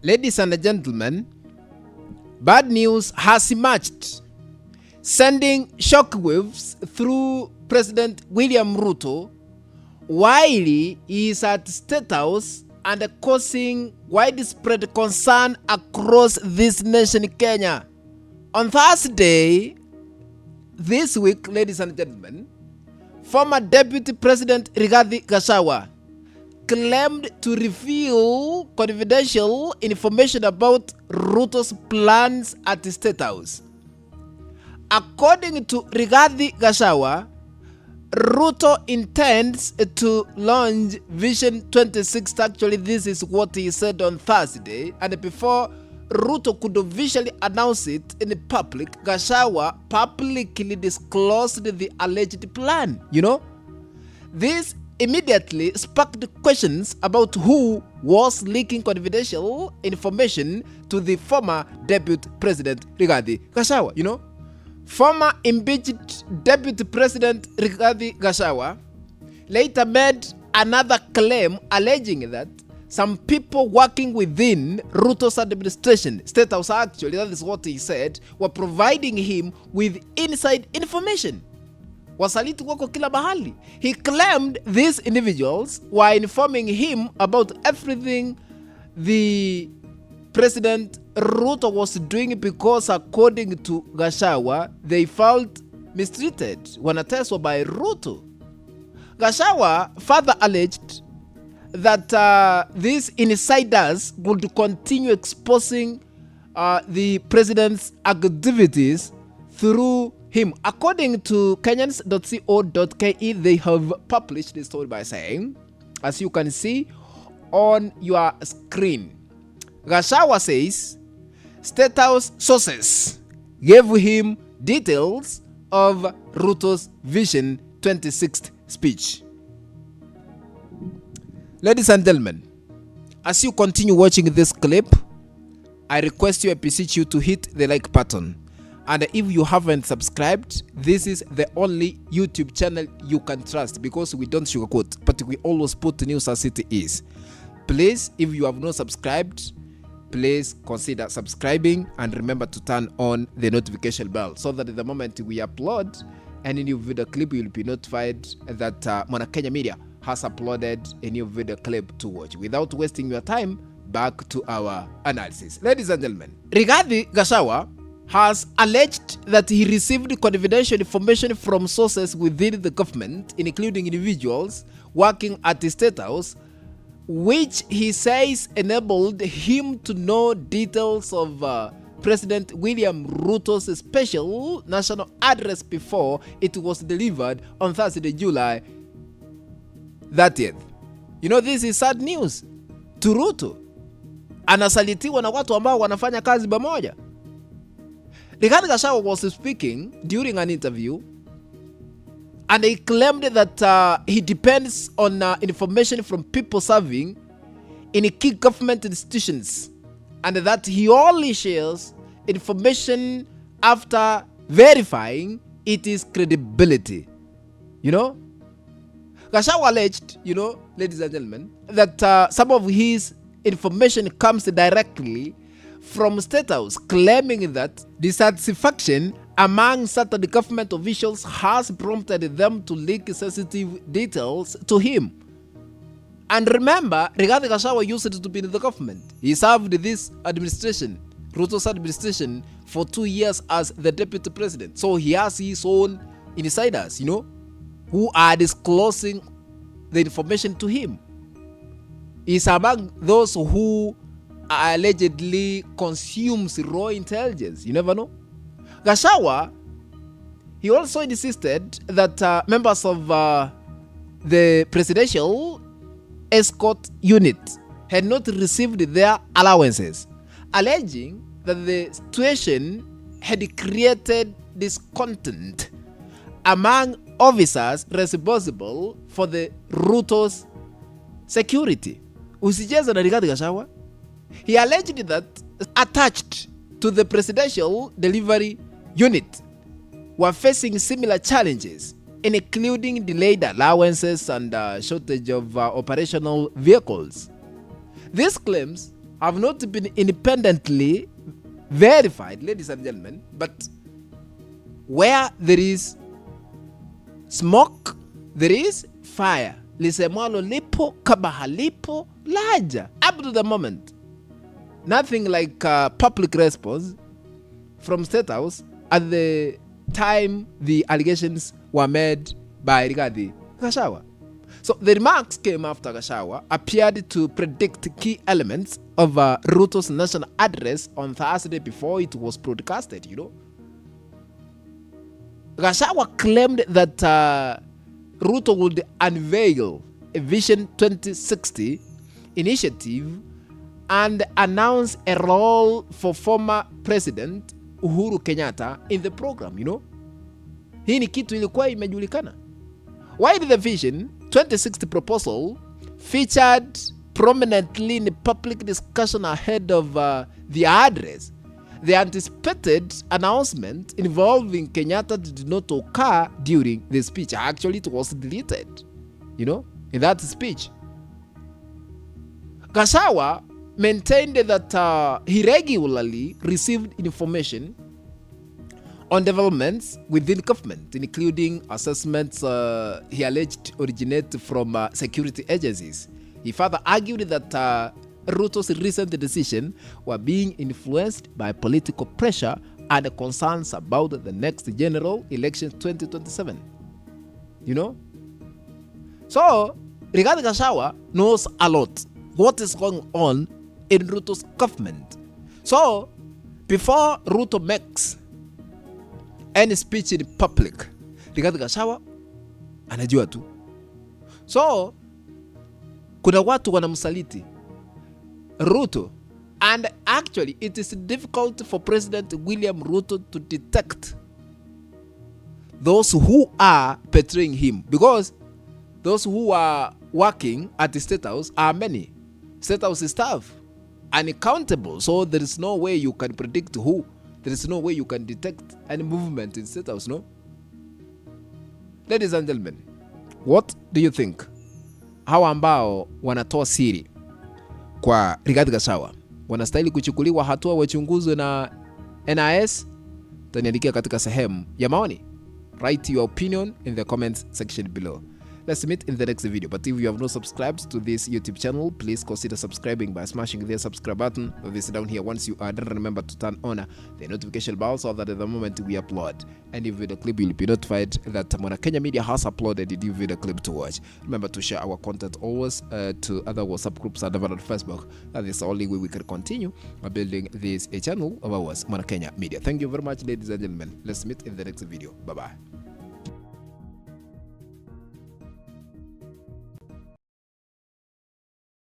Ladies and gentlemen, bad news has emerged, sending shockwaves through President William Ruto while he is at State House and causing widespread concern across this nation, Kenya. On Thursday this week, ladies and gentlemen, former Deputy President Rigathi Gachagua claimed to reveal confidential information about Ruto's plans at the State House. According to Rigathi Gachagua, Ruto intends to launch Vision 26. Actually, this is what he said on Thursday, and before Ruto could officially announce it in public, Gachagua publicly disclosed the alleged plan. This immediately sparked questions about who was leaking confidential information to the former Deputy President Rigathi Gachagua. Former impeached Deputy President Rigathi Gachagua later made another claim alleging that some people working within Ruto's administration, State House actually, that is what he said, were providing him with inside information. Wasaliti wako kila mahali. He claimed these individuals were informing him about everything the President Ruto was doing because, according to Gachagua, they felt mistreated, wanateswa by Ruto. Gachagua further alleged that these insiders would continue exposing the president's activities through him. According to kenyans.co.ke, they have published this story by saying, as you can see on your screen, Gachagua says State House sources gave him details of Ruto's Vision 26 speech. Ladies and gentlemen, as you continue watching this clip, I request you, I beseech you to hit the like button. And if you haven't subscribed, this is the only YouTube channel you can trust, because we don't sugarcoat, but we always put the news as it is. Please, if you have not subscribed, please consider subscribing and remember to turn on the notification bell so that the moment we upload any new video clip, you will be notified that Mwana Kenya Media has uploaded a new video clip to watch. Without wasting your time, back to our analysis. Ladies and gentlemen, Rigathi Gachagua has alleged that he received confidential information from sources within the government, including individuals working at the State House, which he says enabled him to know details of President William Ruto's special national address before it was delivered on Thursday, July 30th. This is sad news to Ruto. Anasalitiwa na watu ambao wanafanya kazi pamoja. Rigathi Gachagua was speaking during an interview, and he claimed that he depends on information from people serving in key government institutions, and that he only shares information after verifying its credibility. Gachagua alleged, ladies and gentlemen, that some of his information comes directly from State House, claiming that dissatisfaction among certain government officials has prompted them to leak sensitive details to him. And remember, Rigathi Gachagua used to be in the government. He served this administration, Ruto's administration, for 2 years as the deputy president. So he has his own insiders, who are disclosing the information to him. He's among those who allegedly consumes raw intelligence. You never know. Gachagua, he also insisted that members of the Presidential Escort Unit had not received their allowances, alleging that the situation had created discontent among officers responsible for the Ruto's security. Usicheze na Rigathi Gachagua. He alleged that attached to the Presidential Delivery Unit were facing similar challenges, including delayed allowances and shortage of operational vehicles. These claims have not been independently verified, ladies and gentlemen, but where there is smoke, there is fire. Lisemwalo lipo kama halipo laja. Up to the moment, nothing like public response from State House at the time the allegations were made by Rigathi Gachagua. So the remarks came after Gachagua appeared to predict key elements of Ruto's national address on Thursday before it was broadcasted, you know. Gachagua claimed that Ruto would unveil a Vision 2060 initiative and announce a role for former President Uhuru Kenyatta in the program, you know. Hii ni kitu ilikuwa imejulikana. While the Vision 2060 proposal featured prominently in the public discussion ahead of the address, the anticipated announcement involving Kenyatta did not occur during the speech. Actually, it was deleted, you know, in that speech. Gachagua maintained that he regularly received information on developments within government, including assessments he alleged originate from security agencies. He further argued that Ruto's recent decision were being influenced by political pressure and concerns about the next general election 2027. You know? So, Rigathi Gachagua knows a lot what is going on in Ruto's government. So, before Ruto makes any speech in public, Rigathi Gachagua anajua tu. So, kuna watu wanamsaliti Ruto, and actually it is difficult for President William Ruto to detect those who are betraying him, because those who are working at the State House are many. State House staff unaccountable, so there is no way you can predict who. There is no way you can detect any movement in State House, no? Ladies and gentlemen, what do you think? Hawa ambao wanatoa siri kwa Rigathi Gachagua wanastahili kuchukuliwa hatua, wachunguzwe na NIS? Taniandikia katika sehemu ya maoni. Write your opinion in the comments section below. Let's meet in the next video. But if you have not subscribed to this YouTube channel, please consider subscribing by smashing the subscribe button. This down here. Once you are done, remember to turn on the notification bell so that at the moment we upload any video clip, you'll be notified that Mwana Kenya Media has uploaded a new video clip to watch. Remember to share our content always to other WhatsApp groups and over on Facebook. That is the only way we can continue building this channel of ours, Mwana Kenya Media. Thank you very much, ladies and gentlemen. Let's meet in the next video. Bye-bye.